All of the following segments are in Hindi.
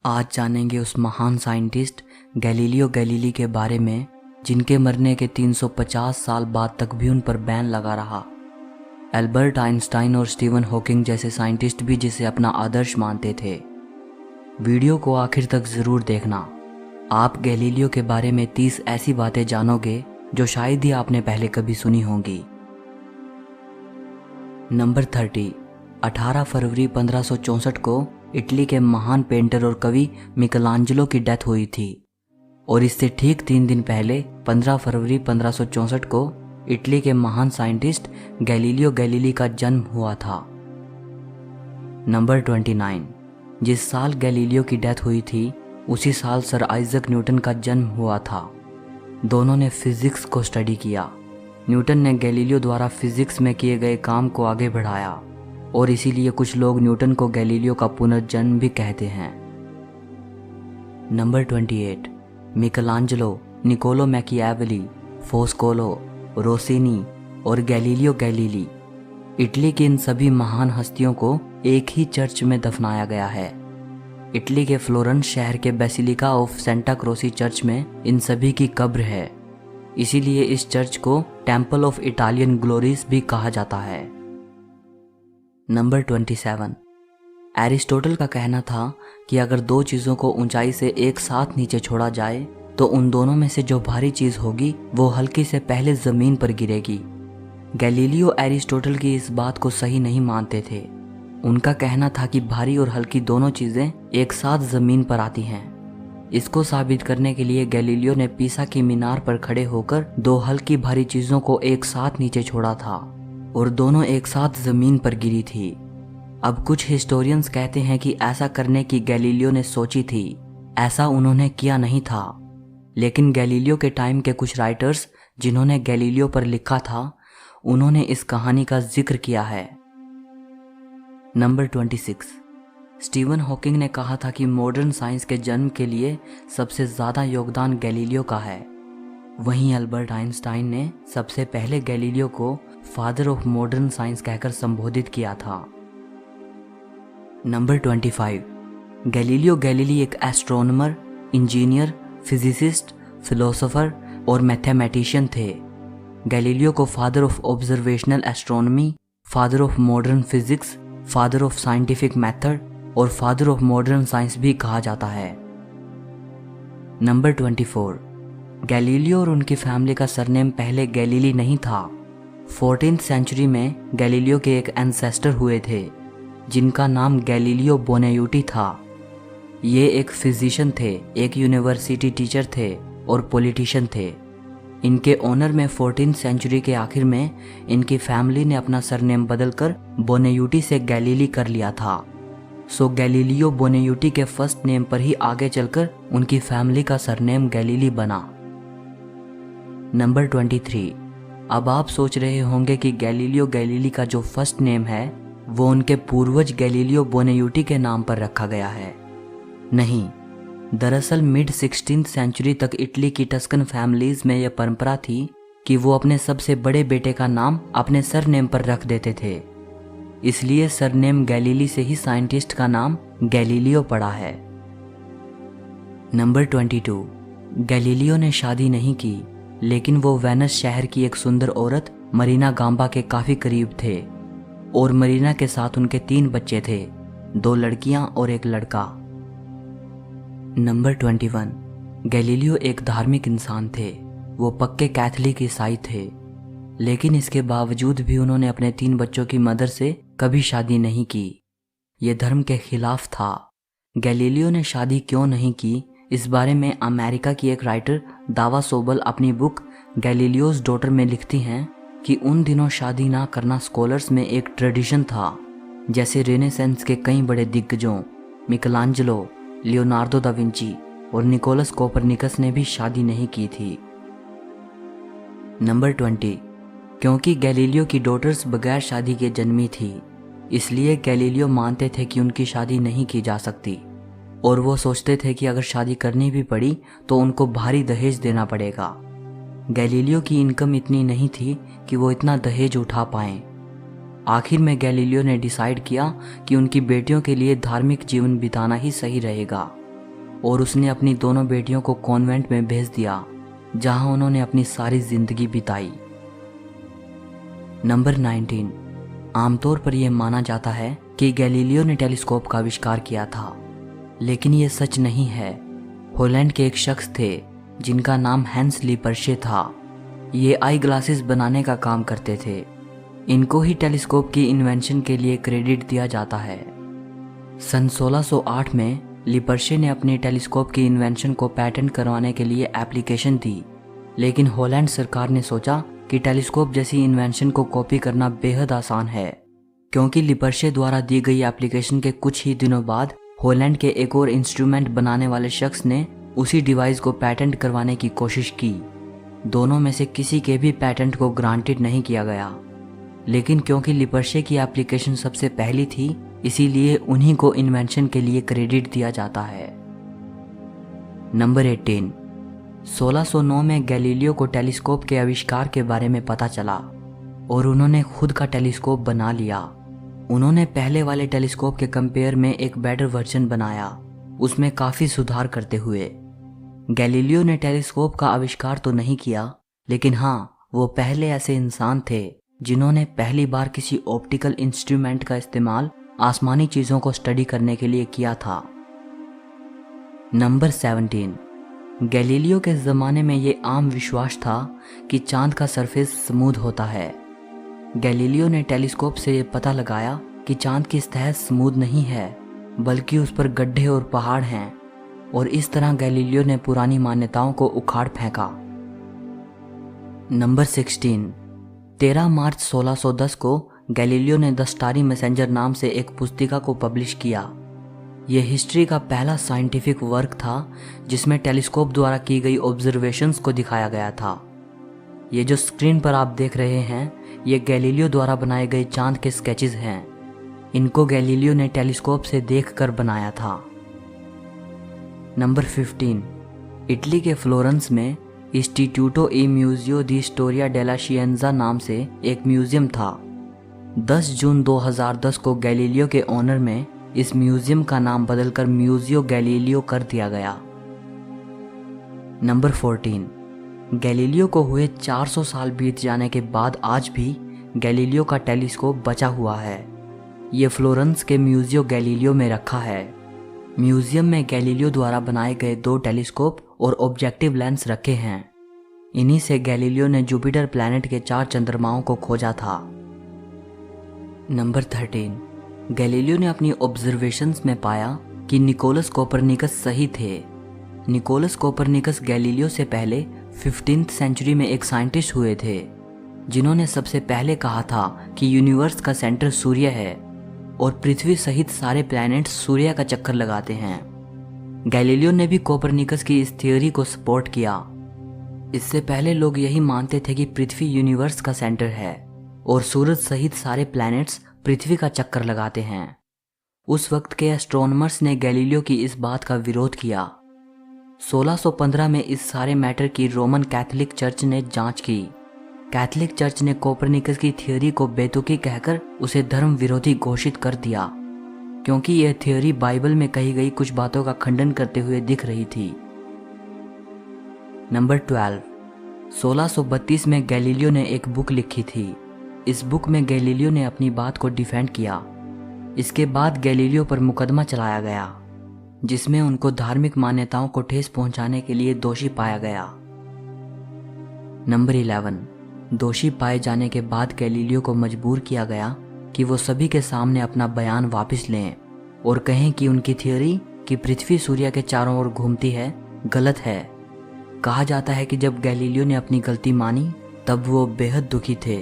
आज जानेंगे उस महान साइंटिस्ट गैलीलियो गैलीली के बारे में जिनके मरने के 350 साल बाद तक भी उन पर बैन लगा रहा। एल्बर्ट आइंस्टाइन और स्टीवन हॉकिंग जैसे साइंटिस्ट भी जिसे अपना आदर्श मानते थे। वीडियो को आखिर तक ज़रूर देखना। आप गैलीलियो के बारे में 30 ऐसी बातें जानोगे जो शायद ही आपने पहले कभी सुनी होंगी। नंबर 30। 18 फरवरी 1564 को इटली के महान पेंटर और कवि मिकलांजेलो की डेथ हुई थी और इससे ठीक 3 दिन पहले 15 फरवरी 1564 को इटली के महान साइंटिस्ट गैलीलियो गैलीली का जन्म हुआ था। नंबर 29। जिस साल गैलीलियो की डेथ हुई थी उसी साल सर आइजक न्यूटन का जन्म हुआ था। दोनों ने फिजिक्स को स्टडी किया। न्यूटन ने गैलीलियो द्वारा फिजिक्स में किए गए काम को आगे बढ़ाया और इसीलिए कुछ लोग न्यूटन को गैलीलियो का पुनर्जन्म भी कहते हैं। नंबर 28। मिकलांजेलो, निकोलो मैकियावेली, फोस्कोलो, रोसिनी और गैलीलियो गैलीली, इटली की इन सभी महान हस्तियों को एक ही चर्च में दफनाया गया है। इटली के फ्लोरेंस शहर के बेसिलिका ऑफ सेंटा क्रोसी चर्च में इन सभी की कब्र है। इसीलिए इस चर्च को टेम्पल ऑफ इटालियन ग्लोरीज भी कहा जाता है। नंबर 27। एरिस्टोटल का कहना था कि अगर दो चीज़ों को ऊंचाई से एक साथ नीचे छोड़ा जाए तो उन दोनों में से जो भारी चीज़ होगी वो हल्की से पहले ज़मीन पर गिरेगी। गैलीलियो एरिस्टोटल की इस बात को सही नहीं मानते थे। उनका कहना था कि भारी और हल्की दोनों चीज़ें एक साथ ज़मीन पर आती हैं। इसको साबित करने के लिए गैलीलियो ने पीसा की मीनार पर खड़े होकर दो हल्की भारी चीज़ों को एक साथ नीचे छोड़ा था और दोनों एक साथ ज़मीन पर गिरी थी। अब कुछ हिस्टोरियंस कहते हैं कि ऐसा करने की गैलीलियो ने सोची थी, ऐसा उन्होंने किया नहीं था। लेकिन गैलीलियो के टाइम के कुछ राइटर्स जिन्होंने गैलीलियो पर लिखा था उन्होंने इस कहानी का जिक्र किया है। नंबर 26। स्टीवन हॉकिंग ने कहा था कि मॉडर्न साइंस के जन्म के लिए सबसे ज़्यादा योगदान गैलीलियो का है। वहीं अल्बर्ट आइंस्टाइन ने सबसे पहले गैलीलियो को फादर ऑफ मॉडर्न साइंस कहकर संबोधित किया था। नंबर 25। गैलीलियो गैलीली एक एस्ट्रोनॉमर, इंजीनियर, फिजिसिस्ट, फिलोसोफर और मैथमेटिशियन थे। गैलीलियो को father of observational astronomy, father of modern physics, father of scientific method और फादर ऑफ मॉडर्न साइंस भी कहा जाता है। नंबर 24। गैलीलियो और उनकी फैमिली का सरनेम पहले गैलीली नहीं था। 14th सेंचुरी में गैलीलियो के एक एंसेस्टर हुए थे जिनका नाम गैलीलियो बोनायुटी था। ये एक फिजिशियन थे, एक यूनिवर्सिटी टीचर थे और पॉलिटिशियन थे। इनके ऑनर में 14th सेंचुरी के आखिर में इनकी फैमिली ने अपना सरनेम बदलकर बोनायुटी से गैलीली कर लिया था। सो गैलीलियो बोनायुटी के फर्स्ट नेम पर ही आगे चलकर उनकी फैमिली का सरनेम गैलीली बना। नंबर 23। अब आप सोच रहे होंगे कि गैलीलियो गैलीली का जो फर्स्ट नेम है वो उनके पूर्वज गैलीलियो बोनायुटी के नाम पर रखा गया है। नहीं, दरअसल मिड 16th सेंचुरी तक इटली की टस्कन फैमिलीज में यह परंपरा थी कि वो अपने सबसे बड़े बेटे का नाम अपने सरनेम पर रख देते थे। इसलिए सरनेम गैलीली से ही साइंटिस्ट का नाम गैलीलियो पड़ा है। नंबर 22। गैलीलियो ने शादी नहीं की लेकिन वो वेनिस शहर की एक सुंदर औरत मरीना गांबा के काफ़ी करीब थे और मरीना के साथ उनके 3 बच्चे थे, 2 लड़कियां और 1 लड़का। नंबर 21। गैलीलियो एक धार्मिक इंसान थे। वो पक्के कैथोलिक ईसाई थे लेकिन इसके बावजूद भी उन्होंने अपने 3 बच्चों की मदर से कभी शादी नहीं की। ये धर्म के खिलाफ था। गैलीलियो ने शादी क्यों नहीं की इस बारे में अमेरिका की एक राइटर दावा सोबल अपनी बुक गैलीलियोज डॉटर में लिखती हैं कि उन दिनों शादी ना करना स्कॉलर्स में एक ट्रेडिशन था। जैसे रेनेसेंस के कई बड़े दिग्गजों मिकलांजेलो, लियोनार्डो दा विंची और निकोलस कोपरनिकस ने भी शादी नहीं की थी। नंबर 20। क्योंकि गैलीलियो की डॉटर्स बगैर शादी के जन्मी थी इसलिए गैलीलियो मानते थे कि उनकी शादी नहीं की जा सकती और वो सोचते थे कि अगर शादी करनी भी पड़ी तो उनको भारी दहेज देना पड़ेगा। गैलीलियो की इनकम इतनी नहीं थी कि वो इतना दहेज उठा पाएं। आखिर में गैलीलियो ने डिसाइड किया कि उनकी बेटियों के लिए धार्मिक जीवन बिताना ही सही रहेगा और उसने अपनी दोनों बेटियों को कॉन्वेंट में भेज दिया, जहां उन्होंने अपनी सारी जिंदगी बिताई। नंबर 19। आमतौर पर यह माना जाता है कि गैलीलियो ने टेलीस्कोप का आविष्कार किया था, लेकिन यह सच नहीं है। हॉलैंड के एक शख्स थे जिनका नाम हैंस लिपर्शे था। ये आई ग्लासेस बनाने का काम करते थे। इनको ही टेलीस्कोप की इन्वेंशन के लिए क्रेडिट दिया जाता है। सन 1608 में लिपर्शे ने अपनी टेलीस्कोप की इन्वेंशन को पेटेंट करवाने के लिए एप्लीकेशन दी, लेकिन हॉलैंड सरकार ने सोचा कि टेलीस्कोप जैसी इन्वेंशन को कॉपी करना बेहद आसान है, क्योंकि लिपर्शे द्वारा दी गई एप्लीकेशन के कुछ ही दिनों बाद हॉलैंड के एक और इंस्ट्रूमेंट बनाने वाले शख्स ने उसी डिवाइस को पेटेंट करवाने की कोशिश की। दोनों में से किसी के भी पेटेंट को ग्रांटेड नहीं किया गया, लेकिन क्योंकि लिपर्शे की एप्लीकेशन सबसे पहली थी, इसीलिए उन्हीं को इन्वेंशन के लिए क्रेडिट दिया जाता है। नंबर 18। 1609 में गैलीलियो को टेलीस्कोप के आविष्कार के बारे में पता चला और उन्होंने खुद का टेलीस्कोप बना लिया। उन्होंने पहले वाले टेलीस्कोप के कंपेयर में एक बेटर वर्जन बनाया, उसमें काफ़ी सुधार करते हुए। गैलीलियो ने टेलीस्कोप का आविष्कार तो नहीं किया, लेकिन हाँ, वो पहले ऐसे इंसान थे जिन्होंने पहली बार किसी ऑप्टिकल इंस्ट्रूमेंट का इस्तेमाल आसमानी चीज़ों को स्टडी करने के लिए किया था। नंबर 17। गैलीलियो के ज़माने में ये आम विश्वास था कि चांद का सरफेस स्मूथ होता है। गैलीलियो ने टेलीस्कोप से ये पता लगाया कि चांद की सतह स्मूथ नहीं है, बल्कि उस पर गड्ढे और पहाड़ हैं, और इस तरह गैलीलियो ने पुरानी मान्यताओं को उखाड़ फेंका। नंबर 16। 13 मार्च 1610 को गैलीलियो ने द स्टारी मैसेंजर नाम से एक पुस्तिका को पब्लिश किया। यह हिस्ट्री का पहला साइंटिफिक वर्क था जिसमें टेलीस्कोप द्वारा की गई ऑब्जर्वेशंस को दिखाया गया था। ये जो स्क्रीन पर आप देख रहे हैं, ये गैलीलियो द्वारा बनाए गए चांद के स्केचेस हैं। इनको गैलीलियो ने टेलीस्कोप से देखकर बनाया था। नंबर 15। इटली के फ्लोरेंस में इंस्टीट्यूटो ई म्यूजियो दी स्टोरिया डेला शिएंजा नाम से एक म्यूजियम था। 10 जून 2010 को गैलीलियो के ऑनर में इस म्यूजियम का नाम बदलकर म्यूजियो गैलीलियो कर दिया गया। नंबर 14। गैलीलियो को हुए 400 साल बीत जाने के बाद आज भी गैलीलियो का टेलीस्कोप बचा हुआ है। ये फ्लोरेंस के म्यूजियो गैलीलियो में रखा है। म्यूजियम में गैलीलियो द्वारा बनाए गए 2 टेलीस्कोप और ऑब्जेक्टिव लेंस रखे हैं। इन्हीं से गैलीलियो ने जुपिटर प्लैनेट के 4 चंद्रमाओं को खोजा था। नंबर 13। गैलीलियो ने अपनी ऑब्जर्वेशंस में पाया कि निकोलस कोपरनिकस सही थे। निकोलस कोपरनिकस गैलीलियो से पहले 15th सेंचुरी में एक साइंटिस्ट हुए थे, जिन्होंने सबसे पहले कहा था कि यूनिवर्स का सेंटर सूर्य है और पृथ्वी सहित सारे प्लैनेट्स सूर्य का चक्कर लगाते हैं। गैलीलियो ने भी कोपरनिकस की इस थियोरी को सपोर्ट किया। इससे पहले लोग यही मानते थे कि पृथ्वी यूनिवर्स का सेंटर है और सूरज सहित सारे प्लैनेट्स पृथ्वी का चक्कर लगाते हैं। उस वक्त के एस्ट्रोनॉमर्स ने गैलीलियो की इस बात का विरोध किया। 1615 में इस सारे मैटर की रोमन कैथोलिक चर्च ने जांच की। कैथोलिक चर्च ने कोपरनिकस की थ्योरी को बेतुकी कहकर उसे धर्म विरोधी घोषित कर दिया, क्योंकि यह थ्योरी बाइबल में कही गई कुछ बातों का खंडन करते हुए दिख रही थी। नंबर 12। 1632 में गैलीलियो ने एक बुक लिखी थी। इस बुक में गैलीलियो ने अपनी बात को डिफेंड किया। इसके बाद गैलीलियो पर मुकदमा चलाया गया, जिसमें उनको धार्मिक मान्यताओं को ठेस पहुंचाने के लिए दोषी पाया गया। नंबर 11। दोषी पाए जाने के बाद गैलीलियो को मजबूर किया गया कि वो सभी के सामने अपना बयान वापस लें और कहें कि उनकी थ्योरी कि पृथ्वी सूर्य के चारों ओर घूमती है गलत है। कहा जाता है कि जब गैलीलियो ने अपनी गलती मानी तब वो बेहद दुखी थे।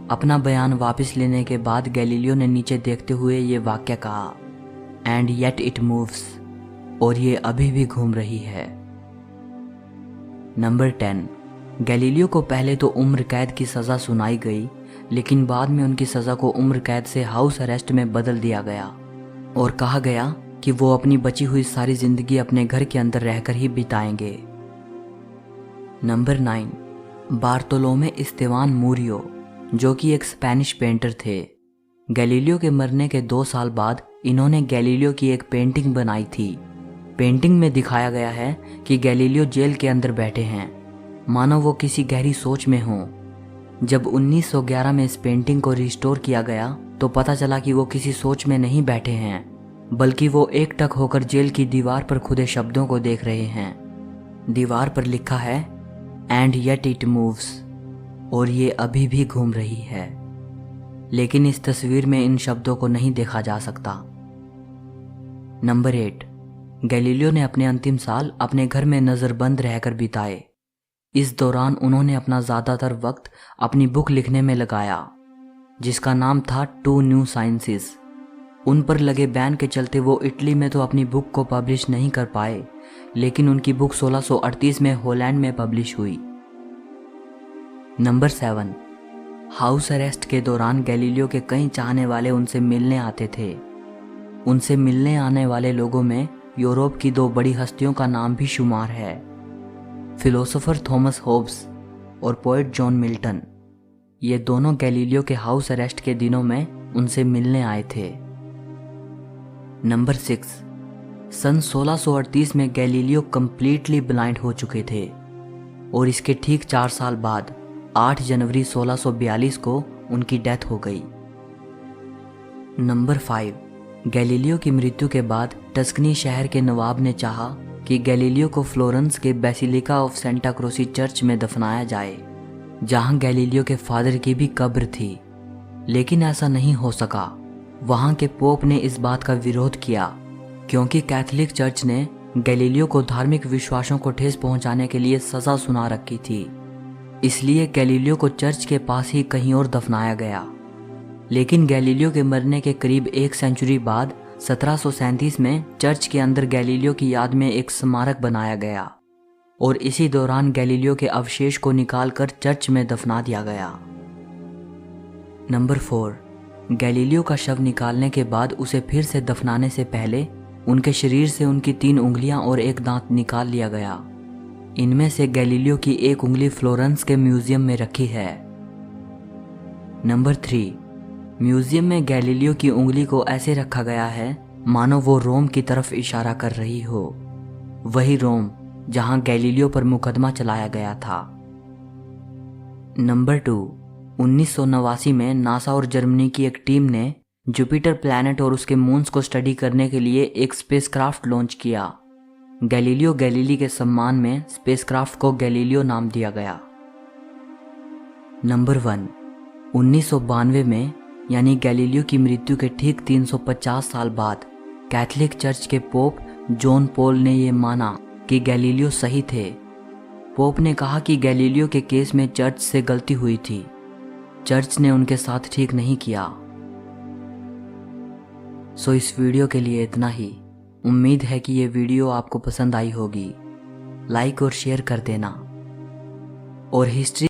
अपना बयान वापस लेने के बाद गैलीलियो ने नीचे देखते हुए ये वाक्य कहा, एंड येट इट मूव्स, और ये अभी भी घूम रही है। नंबर 10। गैलीलियो को पहले तो उम्र कैद की सज़ा सुनाई गई, लेकिन बाद में उनकी सज़ा को उम्र कैद से हाउस अरेस्ट में बदल दिया गया और कहा गया कि वो अपनी बची हुई सारी ज़िंदगी अपने घर के अंदर रहकर ही बिताएंगे। नंबर 9। बार्तोलोमे इस्तेवान मूरियो, जो कि एक स्पेनिश पेंटर थे। गैलीलियो के मरने के 2 साल बाद इन्होंने गैलीलियो की एक पेंटिंग बनाई थी। पेंटिंग में दिखाया गया है कि गैलीलियो जेल के अंदर बैठे हैं, मानो वो किसी गहरी सोच में हों। जब 1911 में इस पेंटिंग को रिस्टोर किया गया तो पता चला कि वो किसी सोच में नहीं बैठे हैं, बल्कि वो एकटक होकर जेल की दीवार पर खुदे शब्दों को देख रहे हैं। दीवार पर लिखा है एंड येट इट मूव्स, और ये अभी भी घूम रही है। लेकिन इस तस्वीर में इन शब्दों को नहीं देखा जा सकता। नंबर 8, गैलीलियो ने अपने अंतिम साल अपने घर में नज़रबंद रहकर बिताए। इस दौरान उन्होंने अपना ज़्यादातर वक्त अपनी बुक लिखने में लगाया, जिसका नाम था टू न्यू साइंसेस। उन पर लगे बैन के चलते वो इटली में तो अपनी बुक को पब्लिश नहीं कर पाए, लेकिन उनकी बुक 1638 में हॉलैंड में पब्लिश हुई। नंबर 7, हाउस अरेस्ट के दौरान गैलीलियो के कई चाहने वाले उनसे मिलने आते थे। उनसे मिलने आने वाले लोगों में यूरोप की 2 बड़ी हस्तियों का नाम भी शुमार है, फिलोसोफर थॉमस होब्स और पोएट जॉन मिल्टन। ये दोनों गैलीलियो के हाउस अरेस्ट के दिनों में उनसे मिलने आए थे। नंबर 6, सन 1638 में गैलीलियो कंप्लीटली ब्लाइंड हो चुके थे और इसके ठीक 4 साल बाद 8 जनवरी 1642 को उनकी डेथ हो गई। नंबर 5, गैलीलियो की मृत्यु के बाद टस्कनी शहर के नवाब ने चाहा कि गैलीलियो को फ्लोरेंस के बेसिलिका ऑफ सेंटा क्रोसी चर्च में दफनाया जाए, जहां गैलीलियो के फादर की भी कब्र थी। लेकिन ऐसा नहीं हो सका। वहां के पोप ने इस बात का विरोध किया, क्योंकि कैथोलिक चर्च ने गैलीलियो को धार्मिक विश्वासों को ठेस पहुंचाने के लिए सजा सुना रखी थी। इसलिए गैलीलियो को चर्च के पास ही कहीं और दफनाया गया। लेकिन गैलीलियो के मरने के करीब 1 सेंचुरी बाद 1737 में चर्च के अंदर गैलीलियो की याद में एक स्मारक बनाया गया और इसी दौरान गैलीलियो के अवशेष को निकालकर चर्च में दफना दिया गया। नंबर 4, गैलीलियो का शव निकालने के बाद उसे फिर से दफनाने से पहले उनके शरीर से उनकी 3 उंगलियां और 1 दांत निकाल लिया गया। इनमें से गैलीलियो की 1 उंगली फ्लोरेंस के म्यूजियम में रखी है। नंबर 3, म्यूजियम में गैलीलियो की उंगली को ऐसे रखा गया है मानो वो रोम की तरफ इशारा कर रही हो, वही रोम जहां गैलीलियो पर मुकदमा चलाया गया था। नंबर 2, 1989 में नासा और जर्मनी की एक टीम ने जुपिटर प्लैनेट और उसके मून्स को स्टडी करने के लिए एक स्पेसक्राफ्ट लॉन्च किया। गैलीलियो गैलीली के सम्मान में स्पेसक्राफ्ट को गैलीलियो नाम दिया गया। नंबर 1, 1992 में यानी गैलीलियो की मृत्यु के ठीक 350 साल बाद कैथोलिक चर्च के पोप जॉन पॉल ने यह माना कि गैलीलियो सही थे। पोप ने कहा कि गैलीलियो के केस में चर्च से गलती हुई थी, चर्च ने उनके साथ ठीक नहीं किया। सो इस वीडियो के लिए इतना ही। उम्मीद है कि ये वीडियो आपको पसंद आई होगी। लाइक और शेयर कर देना और हिस्ट्री